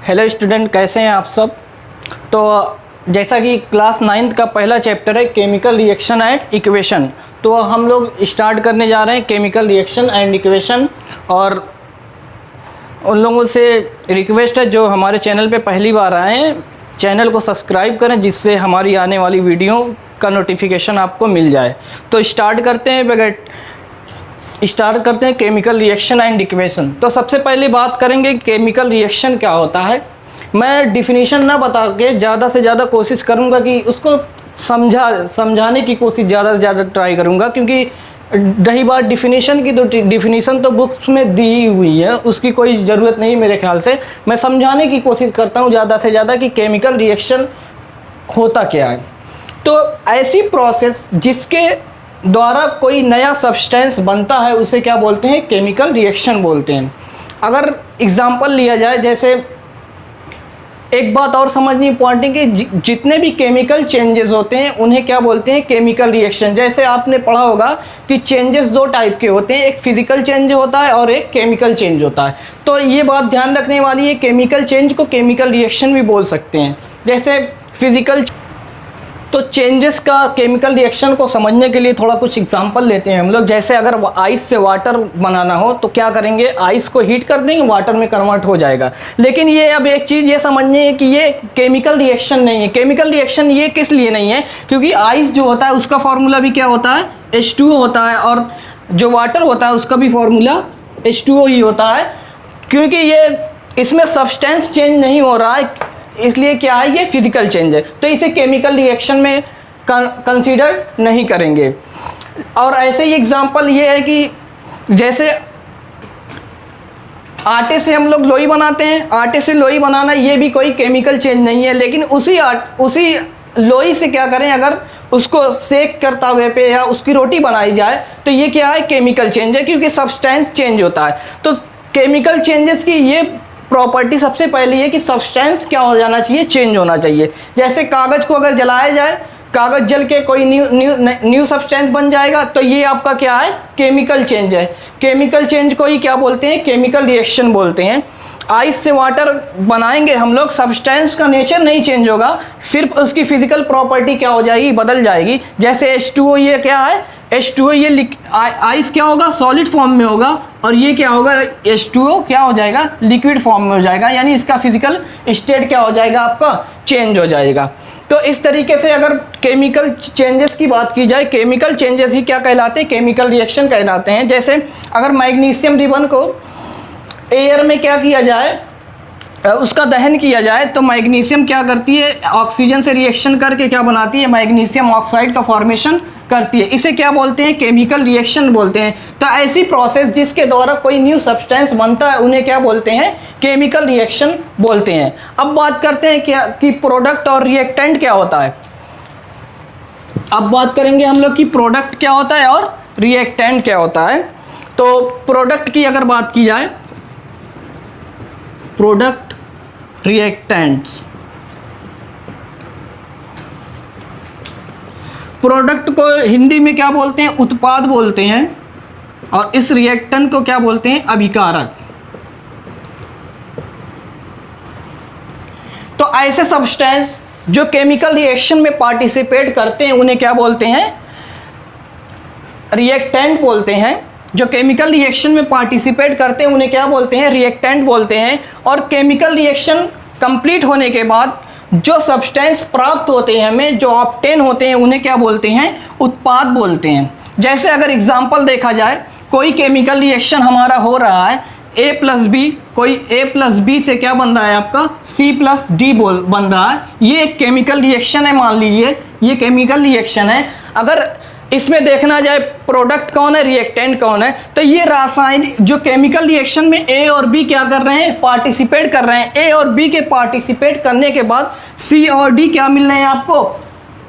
Hello student, कैसे हैं आप सब। तो जैसा कि क्लास 9th का पहला चैप्टर है केमिकल रिएक्शन एंड इक्वेशन, तो हम लोग स्टार्ट करने जा रहे हैं केमिकल रिएक्शन एंड इक्वेशन। और उन लोगों से रिक्वेस्ट है जो हमारे चैनल पे पहली बार आए हैं, चैनल को सब्सक्राइब करें जिससे हमारी आने वाली वीडियो का नोटिफिकेशन आपको मिल जाए। तो स्टार्ट करते हैं केमिकल रिएक्शन एंड इक्वेशन। तो सबसे पहले बात करेंगे केमिकल रिएक्शन क्या होता है। मैं डिफिनीशन ना बता के ज़्यादा से ज़्यादा कोशिश करूँगा कि उसको समझाने की कोशिश ज़्यादा से ज़्यादा ट्राई करूँगा, क्योंकि रही बात डिफिनीशन की, तो डिफिनीशन तो बुक्स में दी ही हुई है, उसकी कोई ज़रूरत नहीं मेरे ख्याल से। मैं समझाने की कोशिश करता हूँ ज़्यादा से ज़्यादा कि केमिकल रिएक्शन होता क्या है। तो ऐसी प्रोसेस जिसके द्वारा कोई नया सब्सटेंस बनता है उसे क्या बोलते हैं, केमिकल रिएक्शन बोलते हैं। अगर एग्जांपल लिया जाए, जैसे एक बात और समझनी इंपॉर्टेंट है कि जितने भी केमिकल चेंजेस होते हैं उन्हें क्या बोलते हैं, केमिकल रिएक्शन। जैसे आपने पढ़ा होगा कि चेंजेस दो टाइप के होते हैं, एक फिजिकल चेंज होता है और एक केमिकल चेंज होता है। तो ये बात ध्यान रखने वाली है, केमिकल चेंज को केमिकल रिएक्शन भी बोल सकते हैं। जैसे फिजिकल, तो चेंजेस का केमिकल रिएक्शन को समझने के लिए थोड़ा कुछ एग्जांपल लेते हैं हम लोग। जैसे अगर आइस से वाटर बनाना हो तो क्या करेंगे, आइस को हीट कर देंगे, वाटर में कन्वर्ट हो जाएगा। लेकिन ये अब एक चीज़ ये समझनी है कि ये केमिकल रिएक्शन नहीं है। केमिकल रिएक्शन ये किस लिए नहीं है, क्योंकि आइस जो होता है उसका फॉर्मूला भी क्या होता है, H2O होता है, और जो वाटर होता है उसका भी फॉर्मूला H2O ही होता है। क्योंकि ये इसमें सब्सटेंस चेंज नहीं हो रहा है, इसलिए क्या है, ये फिजिकल चेंज है, तो इसे केमिकल रिएक्शन में कंसीडर नहीं करेंगे। और ऐसे ही एग्जांपल ये है कि जैसे आटे से हम लोग लोई बनाते हैं, आटे से लोई बनाना ये भी कोई केमिकल चेंज नहीं है। लेकिन उसी लोई से क्या करें, अगर उसको सेक कर तवे पे या उसकी रोटी बनाई जाए तो ये क्या है, केमिकल चेंज है, क्योंकि सब्सटेंस चेंज होता है। तो केमिकल चेंजेस की ये प्रॉपर्टी सबसे पहले ये कि सब्सटेंस क्या हो जाना चाहिए, चेंज होना चाहिए। जैसे कागज़ को अगर जलाया जाए, कागज़ जल के कोई न्यू सब्सटेंस बन जाएगा, तो ये आपका क्या है, केमिकल चेंज है। केमिकल चेंज को ही क्या बोलते हैं, केमिकल रिएक्शन बोलते हैं। आइस से वाटर बनाएंगे हम लोग, सब्सटेंस का नेचर नहीं चेंज होगा, सिर्फ उसकी फिजिकल प्रॉपर्टी क्या हो जाएगी, बदल जाएगी। जैसे H2O, ये क्या है, H2O ये आइस क्या होगा, सॉलिड फॉर्म में होगा, और ये क्या होगा, H2O क्या हो जाएगा, लिक्विड फॉर्म में हो जाएगा। यानी इसका फिजिकल स्टेट क्या हो जाएगा, आपका चेंज हो जाएगा। तो इस तरीके से अगर केमिकल चेंजेस की बात की जाए, केमिकल चेंजेस ही क्या कहलाते हैं, केमिकल रिएक्शन कहलाते हैं। जैसे अगर मैग्नीशियम रिबन को एयर में क्या किया जाए, उसका दहन किया जाए, तो मैग्नीशियम क्या करती है, ऑक्सीजन से रिएक्शन करके क्या बनाती है, मैग्नीशियम ऑक्साइड का फॉर्मेशन करती है। इसे क्या बोलते हैं, केमिकल रिएक्शन बोलते हैं। तो ऐसी प्रोसेस जिसके द्वारा कोई न्यू सब्सटेंस बनता है उन्हें क्या बोलते हैं, केमिकल रिएक्शन बोलते हैं। अब बात करते हैं क्या कि प्रोडक्ट और रिएक्टेंट क्या होता है। अब बात करेंगे हम लोग कि प्रोडक्ट क्या होता है और रिएक्टेंट क्या होता है। तो प्रोडक्ट की अगर बात की जाए, प्रोडक्ट, रिएक्टेंट्स। प्रोडक्ट को हिंदी में क्या बोलते हैं, उत्पाद बोलते हैं, और इस रिएक्टेंट को क्या बोलते हैं, अभिकारक। तो ऐसे सब्सटेंस जो केमिकल रिएक्शन में पार्टिसिपेट करते हैं उन्हें क्या बोलते हैं, रिएक्टेंट बोलते हैं। जो केमिकल रिएक्शन में पार्टिसिपेट करते हैं उन्हें क्या बोलते हैं, रिएक्टेंट बोलते हैं। और केमिकल रिएक्शन कंप्लीट होने के बाद जो सब्सटेंस प्राप्त होते हैं हमें, जो ऑब्टेन होते हैं, उन्हें क्या बोलते हैं, उत्पाद बोलते हैं। जैसे अगर एग्जांपल देखा जाए, कोई केमिकल रिएक्शन हमारा हो रहा है A+B, कोई A+B से क्या बन रहा है आपका, C+D बन रहा है। ये एक केमिकल रिएक्शन है, मान लीजिए ये केमिकल रिएक्शन है। अगर इसमें देखना जाए प्रोडक्ट कौन है, रिएक्टेंट कौन है, तो ये रासायनिक जो केमिकल रिएक्शन में A और B क्या कर रहे हैं, पार्टिसिपेट कर रहे हैं। A और B के पार्टिसिपेट करने के बाद C और D क्या मिल रहे हैं, आपको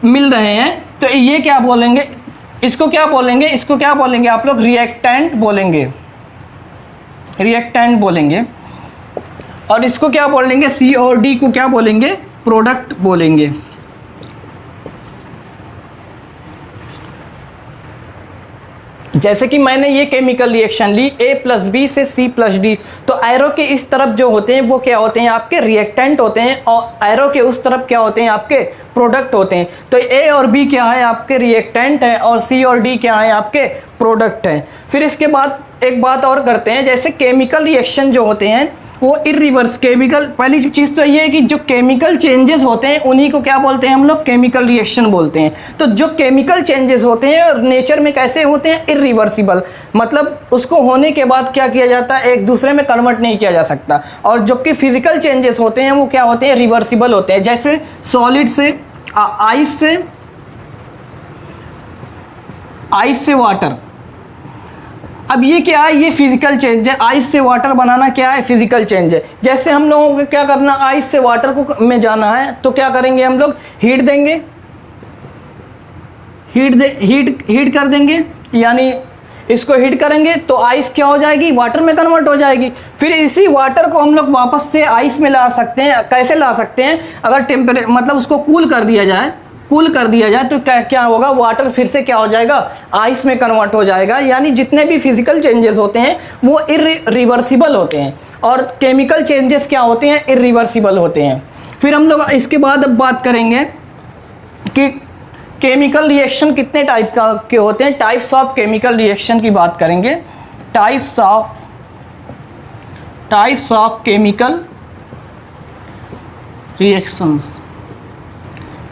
मिल रहे हैं। तो ये क्या बोलेंगे, इसको क्या बोलेंगे, इसको क्या बोलेंगे आप लोग, रिएक्टेंट बोलेंगे, रिएक्टेंट बोलेंगे। और इसको क्या बोलेंगे, C और D को क्या बोलेंगे, प्रोडक्ट बोलेंगे। जैसे कि मैंने ये केमिकल रिएक्शन ली A+B से C+D, तो एरो के इस तरफ जो होते हैं वो क्या होते हैं आपके रिएक्टेंट होते हैं, और एरो के उस तरफ क्या होते हैं आपके प्रोडक्ट होते हैं। तो A और B क्या है आपके रिएक्टेंट हैं, और C और D क्या है आपके प्रोडक्ट हैं। फिर इसके बाद एक बात और करते हैं, जैसे केमिकल रिएक्शन जो होते हैं वो इरिवर्स केमिकल, पहली चीज़ तो ये है कि जो केमिकल चेंजेस होते हैं उन्हीं को क्या बोलते हैं हम लोग, केमिकल रिएक्शन बोलते हैं। तो जो केमिकल चेंजेस होते हैं नेचर में कैसे होते हैं, इरिवर्सिबल, मतलब उसको होने के बाद क्या किया जाता है, एक दूसरे में कन्वर्ट नहीं किया जा सकता। और जबकि फिजिकल चेंजेस होते हैं वो क्या होते हैं, रिवर्सिबल होते हैं। जैसे सॉलिड से आइस से वाटर, अब ये क्या है, ये फिजिकल चेंज है। आइस से वाटर बनाना क्या है, फिजिकल चेंज है। जैसे हम लोगों को क्या करना, आइस से वाटर को में जाना है तो क्या करेंगे हम लोग, हीट देंगे, हीट कर देंगे, यानी इसको हीट करेंगे तो आइस क्या हो जाएगी, वाटर में कन्वर्ट हो जाएगी। फिर इसी वाटर को हम लोग वापस से आइस में ला सकते हैं। कैसे ला सकते हैं, अगर मतलब उसको कूल कर दिया जाए तो क्या होगा, वाटर फिर से क्या हो जाएगा, आइस में कन्वर्ट हो जाएगा। यानी जितने भी फिजिकल चेंजेस होते हैं वो इरिवर्सिबल होते हैं, और केमिकल चेंजेस क्या होते हैं, इरिवर्सिबल होते हैं। फिर हम लोग इसके बाद अब बात करेंगे कि केमिकल रिएक्शन कितने टाइप के होते हैं, टाइप्स ऑफ केमिकल रिएक्शन की बात करेंगे। Types of chemical reactions,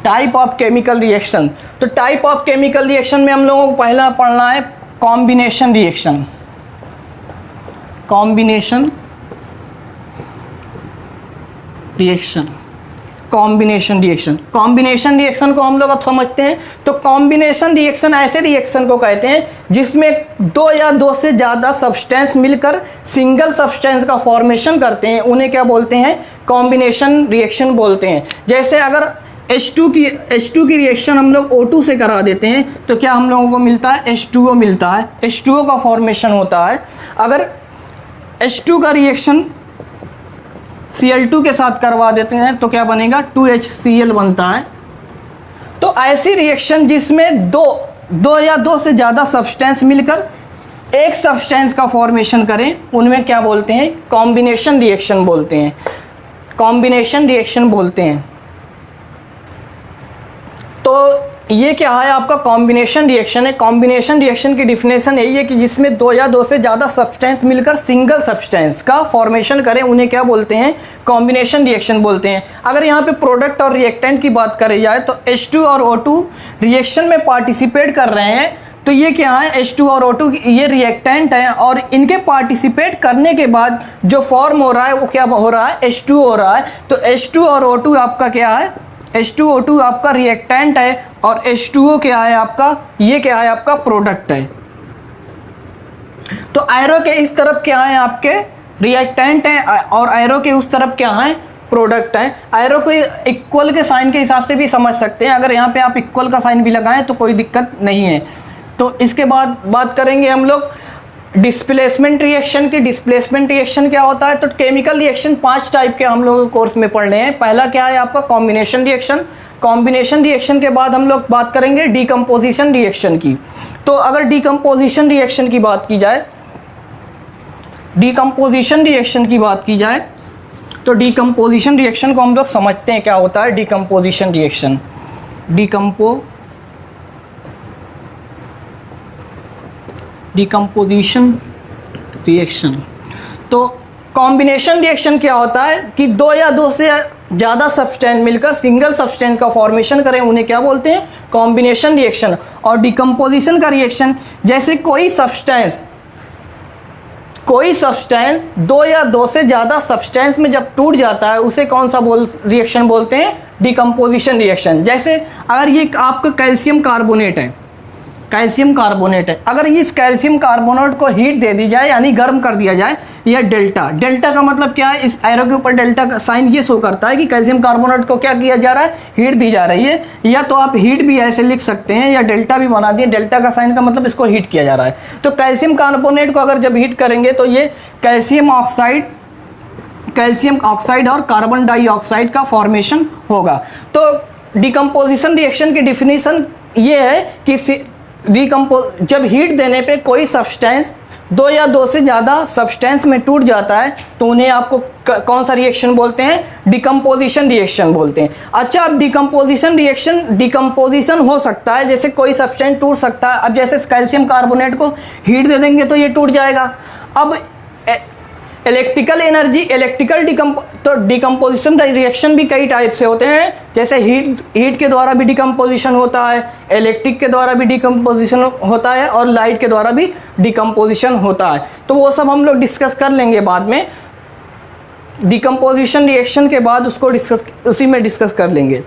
type of chemical reaction. तो टाइप ऑफ केमिकल रिएक्शन में हम लोगों को पहला पढ़ना है कॉम्बिनेशन रिएक्शन। कॉम्बिनेशन रिएक्शन को हम लोग अब समझते हैं। तो कॉम्बिनेशन रिएक्शन ऐसे रिएक्शन को कहते हैं जिसमें दो या दो से ज़्यादा सब्सटेंस मिलकर सिंगल सब्सटेंस का फॉर्मेशन करते हैं, उन्हें क्या बोलते हैं, कॉम्बिनेशन रिएक्शन बोलते हैं। जैसे अगर H2 की रिएक्शन हम लोग O2 से करा देते हैं तो क्या हम लोगों को मिलता है, H2O मिलता है, H2O का फॉर्मेशन होता है। अगर H2 का रिएक्शन Cl2 के साथ करवा देते हैं तो क्या बनेगा, 2HCl बनता है। तो ऐसी रिएक्शन जिसमें दो या दो से ज़्यादा सब्सटेंस मिलकर एक सब्सटेंस का फॉर्मेशन करें उनमें क्या बोलते हैं, कॉम्बिनेशन रिएक्शन बोलते हैं। तो ये क्या है आपका कॉम्बिनेशन रिएक्शन है। कॉम्बिनेशन रिएक्शन की डिफिनेशन यही है कि जिसमें दो या दो से ज़्यादा सब्सटेंस मिलकर सिंगल सब्सटेंस का फॉर्मेशन करें उन्हें क्या बोलते हैं, कॉम्बिनेशन रिएक्शन बोलते हैं। अगर यहाँ पे प्रोडक्ट और रिएक्टेंट की बात करी जाए तो H2 और O2 रिएक्शन में पार्टिसिपेट कर रहे हैं, तो ये क्या है, H2 और O2 ये रिएक्टेंट हैं, और इनके पार्टिसिपेट करने के बाद जो फॉर्म हो रहा है वो क्या हो रहा है, H2 हो रहा है। तो H2 और O2 आपका क्या है, H2O2 आपका रिएक्टेंट है, और H2O क्या है आपका, ये क्या है आपका प्रोडक्ट है। तो एरो के इस तरफ क्या है आपके रिएक्टेंट है, और एरो के उस तरफ क्या है, प्रोडक्ट है। एरो को इक्वल के साइन के हिसाब से भी समझ सकते हैं, अगर यहाँ पे आप इक्वल का साइन भी लगाएं तो कोई दिक्कत नहीं है। तो इसके बाद बात करेंगे हम लोग डिस्प्लेसमेंट रिएक्शन की। डिस्प्लेसमेंट रिएक्शन क्या होता है, तो केमिकल रिएक्शन 5 टाइप के हम लोग कोर्स में पढ़ रहे हैं। पहला क्या है आपका कॉम्बिनेशन रिएक्शन। कॉम्बिनेशन रिएक्शन के बाद हम लोग बात करेंगे डीकम्पोजिशन रिएक्शन की। तो अगर डीकम्पोजिशन रिएक्शन की बात की जाए, तो डीकम्पोजिशन रिएक्शन को हम लोग समझते हैं क्या होता है डीकम्पोजिशन रिएक्शन। Decomposition reaction. तो कॉम्बिनेशन रिएक्शन क्या होता है कि दो या दो से ज़्यादा सब्सटेंस मिलकर सिंगल सब्सटेंस का फॉर्मेशन करें उन्हें क्या बोलते हैं, कॉम्बिनेशन रिएक्शन। और डीकम्पोजिशन का रिएक्शन, जैसे कोई सब्सटेंस दो या दो से ज़्यादा सब्सटेंस में जब टूट जाता है उसे कौन सा रिएक्शन बोलते हैं, डीकम्पोजिशन रिएक्शन। जैसे अगर ये आपका कैल्शियम कार्बोनेट है, अगर इस कैल्शियम कार्बोनेट को हीट दे दी जाए यानी गर्म कर दिया जाए, यह डेल्टा का मतलब क्या है, इस एरो के ऊपर डेल्टा का साइन ये शो करता है कि कैल्शियम कार्बोनेट को क्या किया जा रहा है, हीट दी जा रही है। या तो आप हीट भी ऐसे लिख सकते हैं या डेल्टा भी बना दिए, डेल्टा का साइन का मतलब इसको हीट किया जा रहा है। तो कैल्शियम कार्बोनेट को अगर जब हीट करेंगे तो ये कैल्शियम ऑक्साइड और कार्बन डाइऑक्साइड का फॉर्मेशन होगा। तो डीकम्पोजिशन रिएक्शन की डिफिनीशन ये है कि जब हीट देने पे कोई सब्सटेंस दो या दो से ज़्यादा सब्सटेंस में टूट जाता है तो उन्हें आपको कौन सा रिएक्शन बोलते हैं? डिकम्पोजिशन रिएक्शन बोलते हैं। अच्छा, अब डिकम्पोजिशन हो सकता है, जैसे कोई सब्सटेंस टूट सकता है। अब जैसे कैल्शियम कार्बोनेट को हीट दे देंगे तो ये टूट जाएगा। अब इलेक्ट्रिकल एनर्जी तो डिकम्पोजिशन रिएक्शन भी कई टाइप से होते हैं, जैसे हीट के द्वारा भी डिकम्पोजिशन होता है, इलेक्ट्रिक के द्वारा भी डिकम्पोजिशन होता है और लाइट के द्वारा भी डिकम्पोजिशन होता है। तो वो सब हम लोग डिस्कस कर लेंगे बाद में, डिकम्पोजिशन रिएक्शन के बाद उसको उसी में डिस्कस कर लेंगे।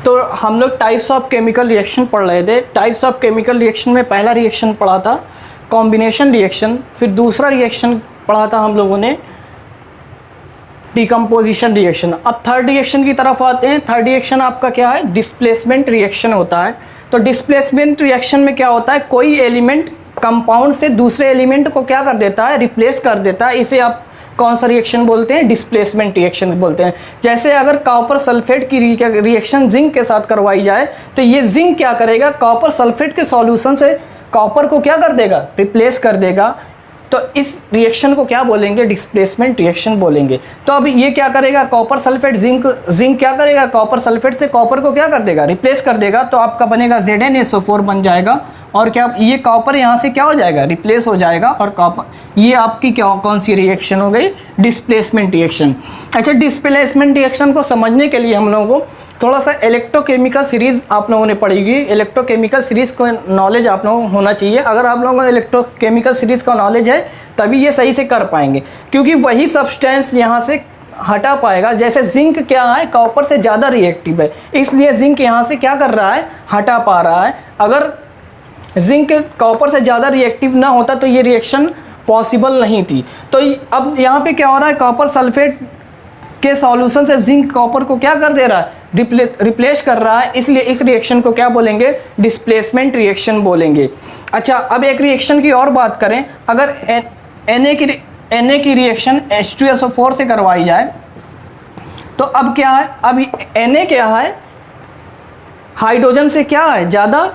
तो हम लोग टाइप्स ऑफ केमिकल रिएक्शन पढ़ रहे थे। टाइप्स ऑफ केमिकल रिएक्शन में पहला रिएक्शन पढ़ा था कॉम्बिनेशन रिएक्शन, फिर दूसरा रिएक्शन पढ़ा था हम लोगों ने डिकम्पोजिशन रिएक्शन। अब थर्ड रिएक्शन की तरफ आते हैं। थर्ड रिएक्शन आपका क्या है? डिस्प्लेसमेंट रिएक्शन होता है। तो डिस्प्लेसमेंट रिएक्शन में क्या होता है? कोई एलिमेंट कंपाउंड से दूसरे एलिमेंट को क्या कर देता है? रिप्लेस कर देता है। इसे आप कौन सा रिएक्शन बोलते हैं? डिस्प्लेसमेंट रिएक्शन बोलते हैं। जैसे अगर कॉपर सल्फेट की रिएक्शन जिंक के साथ करवाई जाए तो ये जिंक क्या करेगा? कॉपर सल्फेट के सॉल्यूशन से कॉपर को क्या कर देगा? रिप्लेस कर देगा। तो इस रिएक्शन को क्या बोलेंगे? डिस्प्लेसमेंट रिएक्शन बोलेंगे। तो अब ये क्या करेगा? कॉपर सल्फेट जिंक क्या करेगा? कॉपर सल्फेट से कॉपर को क्या कर देगा? रिप्लेस कर देगा। तो आपका बनेगा ZnSO4 बन जाएगा। और क्या ये कॉपर यहाँ से क्या हो जाएगा? रिप्लेस हो जाएगा। और कॉपर ये आपकी क्या कौन सी रिएक्शन हो गई? Displacement reaction. अच्छा, डिस्प्लेसमेंट रिएक्शन को समझने के लिए हम लोगों को थोड़ा सा इलेक्ट्रोकेमिकल सीरीज़ आप लोगों ने पढ़ी। इलेक्ट्रोकेमिकल सीरीज़ को नॉलेज आप लोगों को होना चाहिए। अगर आप लोगों को इलेक्ट्रोकेमिकल सीरीज़ का नॉलेज है तभी ये सही से कर पाएंगे, क्योंकि वही सब्सटेंस यहाँ से हटा पाएगा। जैसे जिंक क्या है? कॉपर से ज़्यादा रिएक्टिव है, इसलिए जिंक यहाँ से क्या कर रहा है? हटा पा रहा है। अगर जिंक कॉपर से ज़्यादा रिएक्टिव ना होता तो ये रिएक्शन पॉसिबल नहीं थी। तो अब यहाँ पे क्या हो रहा है? कॉपर सल्फेट के सॉल्यूशन से जिंक कॉपर को क्या कर दे रहा है? रिप्लेस कर रहा है। इसलिए इस रिएक्शन को क्या बोलेंगे? डिस्प्लेसमेंट रिएक्शन बोलेंगे। अच्छा, अब एक रिएक्शन की और बात करें। अगर Na की रिएक्शन H2SO4 से करवाई जाए तो अब क्या है? अब Na क्या है? हाइड्रोजन से क्या है? ज़्यादा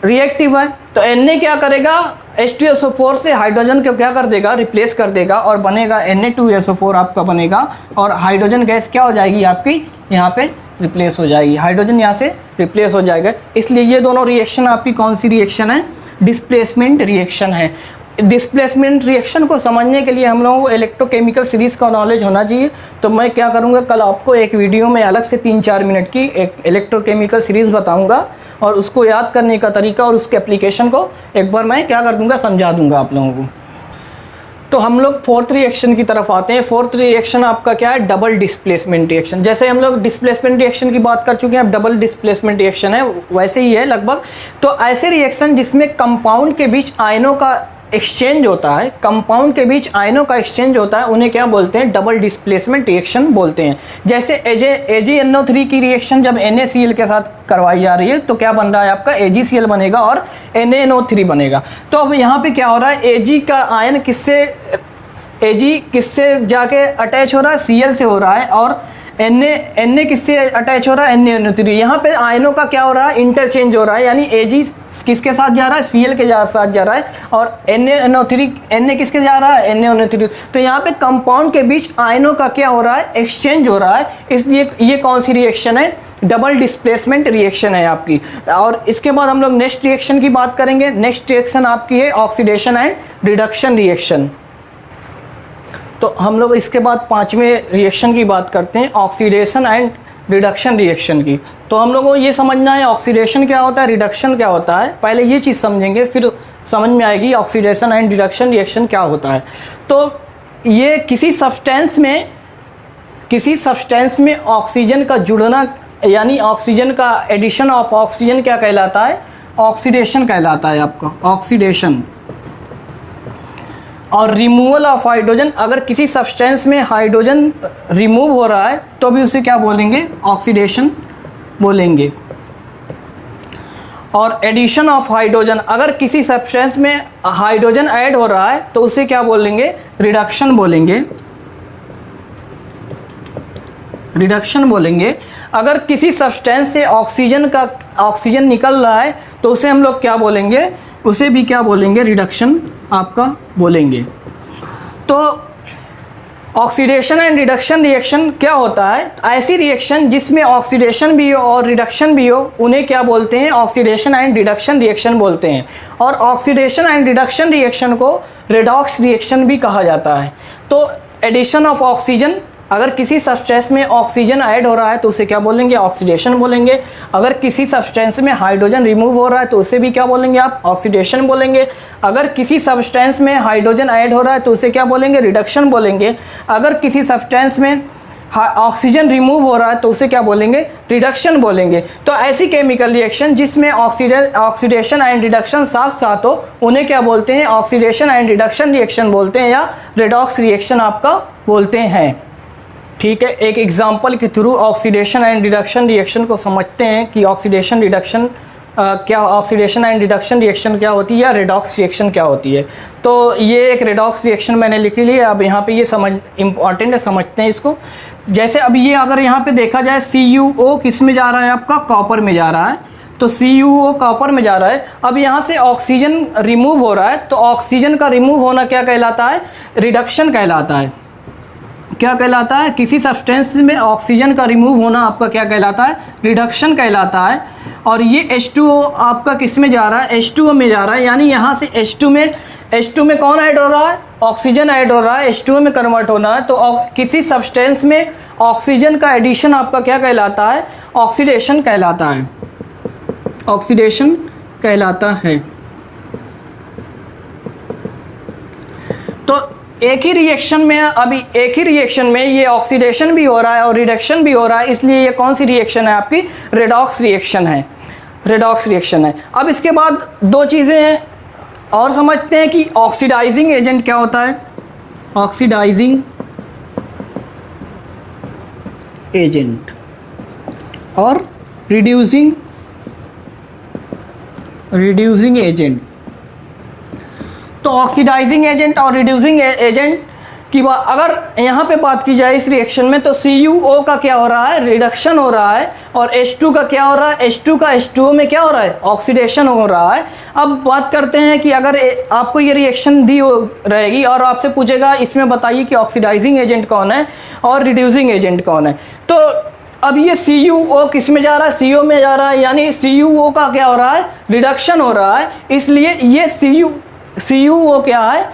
रिएक्टिव है। तो Na क्या करेगा? H2SO4 से हाइड्रोजन को क्या कर देगा? रिप्लेस कर देगा और बनेगा Na2SO4 आपका बनेगा। और हाइड्रोजन गैस क्या हो जाएगी? आपकी यहाँ पे रिप्लेस हो जाएगी। हाइड्रोजन यहाँ से रिप्लेस हो जाएगा। इसलिए ये दोनों रिएक्शन आपकी कौन सी रिएक्शन है? डिस्प्लेसमेंट रिएक्शन है। डिस्प्लेसमेंट रिएक्शन को समझने के लिए हम लोगों को इलेक्ट्रोकेमिकल सीरीज़ का नॉलेज होना चाहिए। तो मैं क्या करूँगा, कल आपको एक वीडियो में अलग से 3-4 मिनट की एक इलेक्ट्रोकेमिकल सीरीज़ बताऊँगा और उसको याद करने का तरीका और उसके एप्लीकेशन को एक बार मैं क्या कर दूँगा? समझा दूँगा आप लोगों को। तो हम लोग फोर्थ रिएक्शन की तरफ आते हैं। फोर्थ रिएक्शन आपका क्या है? Double displacement reaction. जैसे हम लोग डिस्प्लेसमेंट रिएक्शन की बात कर चुके हैं, अब डबल डिस्प्लेसमेंट रिएक्शन है, वैसे ही है लगभग। तो ऐसे रिएक्शन जिसमें कंपाउंड के बीच आयनों का एक्सचेंज होता है, कंपाउंड के बीच आयनों का एक्सचेंज होता है, उन्हें क्या बोलते हैं? डबल डिस्प्लेसमेंट रिएक्शन बोलते हैं। जैसे AgNO3 की रिएक्शन जब NaCl के साथ करवाई जा रही है तो क्या बन रहा है? आपका AgCl बनेगा और NaNO3 बनेगा। तो अब यहाँ पे क्या हो रहा है? Ag का आयन किससे जाके अटैच हो रहा है? Cl से हो रहा है। और Na किससे अटैच हो रहा है? NaNO3। यहाँ पे आयनों का क्या हो रहा है? इंटरचेंज हो रहा है, यानी Ag किसके साथ जा रहा है? Cl के साथ जा रहा है। और Na किसके जा रहा है? NaNO3। तो यहाँ पे कंपाउंड के बीच आयनों का क्या हो रहा है? एक्सचेंज हो रहा है। इसलिए ये कौन सी रिएक्शन है? डबल डिस्प्लेसमेंट रिएक्शन है आपकी। और इसके बाद हम लोग नेक्स्ट रिएक्शन की बात करेंगे। नेक्स्ट रिएक्शन आपकी है ऑक्सीडेशन एंड रिडक्शन रिएक्शन। तो हम लोग इसके बाद 5वें रिएक्शन की बात करते हैं, ऑक्सीडेशन एंड रिडक्शन रिएक्शन की। तो हम लोगों को ये समझना है ऑक्सीडेशन क्या होता है, रिडक्शन क्या होता है। पहले ये चीज़ समझेंगे, फिर समझ में आएगी ऑक्सीडेशन एंड रिडक्शन रिएक्शन क्या होता है। तो ये किसी सब्सटेंस में ऑक्सीजन का जुड़ना, यानी ऑक्सीजन का एडिशन ऑफ ऑक्सीजन क्या कहलाता है? ऑक्सीडेशन कहलाता है आपका, ऑक्सीडेशन। और रिमूवल ऑफ हाइड्रोजन, अगर किसी सब्सटेंस में हाइड्रोजन रिमूव हो रहा है तो भी उसे क्या बोलेंगे? ऑक्सीडेशन बोलेंगे। और एडिशन ऑफ हाइड्रोजन, अगर किसी सब्सटेंस में हाइड्रोजन ऐड हो रहा है तो उसे क्या बोलेंगे? रिडक्शन बोलेंगे, रिडक्शन बोलेंगे। अगर किसी सब्सटेंस से ऑक्सीजन निकल रहा है तो उसे हम लोग क्या बोलेंगे, उसे भी क्या बोलेंगे, रिडक्शन आपका बोलेंगे। तो ऑक्सीडेशन एंड रिडक्शन रिएक्शन क्या होता है, ऐसी रिएक्शन जिसमें ऑक्सीडेशन भी हो और रिडक्शन भी हो उन्हें क्या बोलते हैं, ऑक्सीडेशन एंड रिडक्शन रिएक्शन बोलते हैं। और ऑक्सीडेशन एंड रिडक्शन रिएक्शन को रेडॉक्स रिएक्शन भी कहा जाता है। तो एडिशन ऑफ ऑक्सीजन, अगर किसी सब्सटेंस में ऑक्सीजन ऐड हो रहा है तो उसे क्या बोलेंगे, ऑक्सीडेशन बोलेंगे। अगर किसी सब्सटेंस में हाइड्रोजन रिमूव हो रहा है तो उसे भी क्या बोलेंगे आप, ऑक्सीडेशन बोलेंगे। अगर किसी सब्सटेंस में हाइड्रोजन ऐड हो रहा है तो उसे क्या बोलेंगे, रिडक्शन बोलेंगे। अगर किसी सब्सटेंस में ऑक्सीजन रिमूव हो रहा है तो उसे क्या बोलेंगे, रिडक्शन बोलेंगे। तो ऐसी केमिकल रिएक्शन जिसमें ऑक्सीडेशन एंड रिडक्शन साथ साथ हो उन्हें क्या बोलते हैं, ऑक्सीडेशन एंड रिडक्शन रिएक्शन बोलते हैं या रेडॉक्स रिएक्शन आपका बोलते हैं। ठीक है, एक एग्जांपल के through oxidation and reduction reaction को समझते हैं कि ऑक्सीडेशन रिडक्शन क्या, ऑक्सीडेशन एंड रिडक्शन रिएक्शन क्या होती है या रेडॉक्स रिएक्शन क्या होती है। तो ये एक रेडॉक्स रिएक्शन मैंने लिख ली है। अब यहाँ पे ये समझ इम्पॉर्टेंट है, समझते हैं इसको। जैसे अब ये अगर यहाँ पे देखा जाए CuO किस में जा रहा है आपका, कॉपर में जा रहा है। तो CuO कॉपर में जा रहा है। अब यहाँ से ऑक्सीजन रिमूव हो रहा है तो ऑक्सीजन का रिमूव होना क्या कहलाता है, रिडक्शन कहलाता है। क्या कहलाता है, किसी सब्सटेंस में ऑक्सीजन का रिमूव होना आपका क्या कहलाता है, रिडक्शन कहलाता है। और ये H2O आपका किस में जा रहा है, H2O में जा रहा है। यानी यहाँ से H2 में कौन ऐड हो रहा है, ऑक्सीजन ऐड हो रहा है, H2O में कन्वर्ट होना है। तो किसी सब्सटेंस में ऑक्सीजन का एडिशन आपका क्या कहलाता है, ऑक्सीडेशन कहलाता है, ऑक्सीडेशन कहलाता है। तो एक ही रिएक्शन में ये ऑक्सीडेशन भी हो रहा है और रिडक्शन भी हो रहा है, इसलिए ये कौन सी रिएक्शन है आपकी, रेडॉक्स रिएक्शन है, रेडॉक्स रिएक्शन है। अब इसके बाद दो चीज़ें और समझते हैं कि ऑक्सीडाइजिंग एजेंट क्या होता है, ऑक्सीडाइजिंग एजेंट और रिड्यूसिंग एजेंट। तो ऑक्सीडाइजिंग एजेंट और रिड्यूसिंग एजेंट की बात अगर यहाँ पे बात की जाए इस रिएक्शन में, तो CuO का क्या हो रहा है, रिडक्शन हो रहा है। और H2 का क्या हो रहा है, H2 का H2O में क्या हो रहा है, ऑक्सीडेशन हो रहा है। अब बात करते हैं कि अगर आपको ये रिएक्शन दी हो रहेगी और आपसे पूछेगा इसमें बताइए कि ऑक्सीडाइजिंग एजेंट कौन है और रिड्यूसिंग एजेंट कौन है। तो अब ये CuO किस में जा रहा है, CO में जा रहा है। यानी CuO का क्या हो रहा है, रिडक्शन हो रहा है, इसलिए ये CuO क्या है,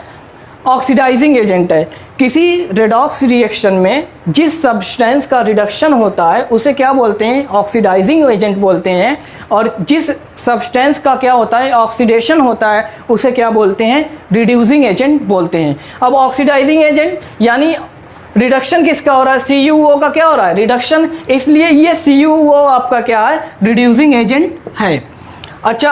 ऑक्सीडाइजिंग एजेंट है। किसी रेडॉक्स रिएक्शन में जिस सब्सटेंस का रिडक्शन होता है उसे क्या बोलते हैं, ऑक्सीडाइजिंग एजेंट बोलते हैं। और जिस सब्सटेंस का क्या होता है, ऑक्सीडेशन होता है, उसे क्या बोलते हैं, रिड्यूसिंग एजेंट बोलते हैं। अब ऑक्सीडाइजिंग एजेंट यानी रिडक्शन किसका हो रहा है, CuO का क्या हो रहा है, रिडक्शन, इसलिए ये CuO आपका क्या है, रिड्यूसिंग एजेंट है। अच्छा,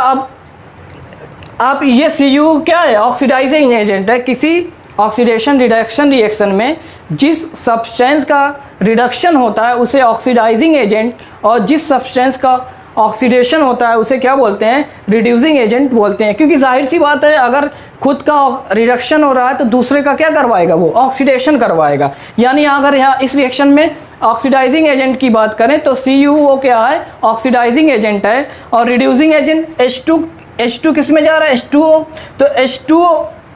अब ये Cu क्या है, ऑक्सीडाइजिंग एजेंट है। किसी ऑक्सीडेशन रिडक्शन रिएक्शन में जिस सब्सटेंस का रिडक्शन होता है उसे ऑक्सीडाइजिंग एजेंट, और जिस सब्सटेंस का ऑक्सीडेशन होता है उसे क्या बोलते हैं, रिड्यूसिंग एजेंट बोलते हैं। क्योंकि जाहिर सी बात है, अगर खुद का रिडक्शन हो रहा है तो दूसरे का क्या करवाएगा, वो ऑक्सीडेशन करवाएगा। यानी अगर यहाँ इस रिएक्शन में ऑक्सीडाइजिंग एजेंट की बात करें तो CuO क्या है, ऑक्सीडाइजिंग एजेंट है। और रिड्यूसिंग एजेंट H2 किस में जा रहा है, H2O। तो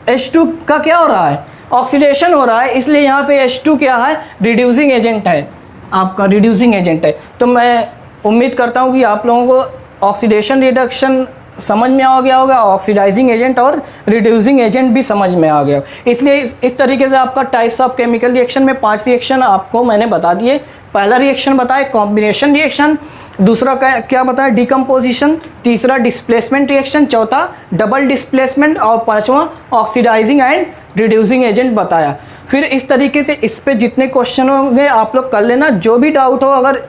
H2 का क्या हो रहा है, ऑक्सीडेशन हो रहा है, इसलिए यहाँ पे H2 क्या है, रिड्यूसिंग एजेंट है, आपका रिड्यूसिंग एजेंट है। तो मैं उम्मीद करता हूँ कि आप लोगों को ऑक्सीडेशन रिडक्शन समझ में आ गया होगा, ऑक्सीडाइजिंग एजेंट और रिड्यूसिंग एजेंट भी समझ में आ गया। इसलिए इस तरीके से आपका टाइप्स ऑफ केमिकल रिएक्शन में 5 रिएक्शन आपको मैंने बता दिए। पहला रिएक्शन बताए कॉम्बिनेशन रिएक्शन, दूसरा क्या बताया, डिकम्पोजिशन, तीसरा डिस्प्लेसमेंट रिएक्शन, चौथा डबल डिस्प्लेसमेंट और पांचवा ऑक्सीडाइजिंग एंड रिड्यूसिंग एजेंट बताया। फिर इस तरीके से इस पे जितने क्वेश्चन होंगे आप लोग कर लेना। जो भी डाउट हो अगर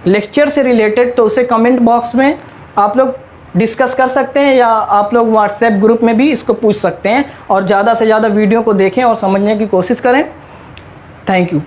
लेक्चर से रिलेटेड तो उसे कमेंट बॉक्स में आप लोग डिस्कस कर सकते हैं, या आप लोग व्हाट्सएप ग्रुप में भी इसको पूछ सकते हैं। और ज़्यादा से ज़्यादा वीडियो को देखें और समझने की कोशिश करें। Thank you.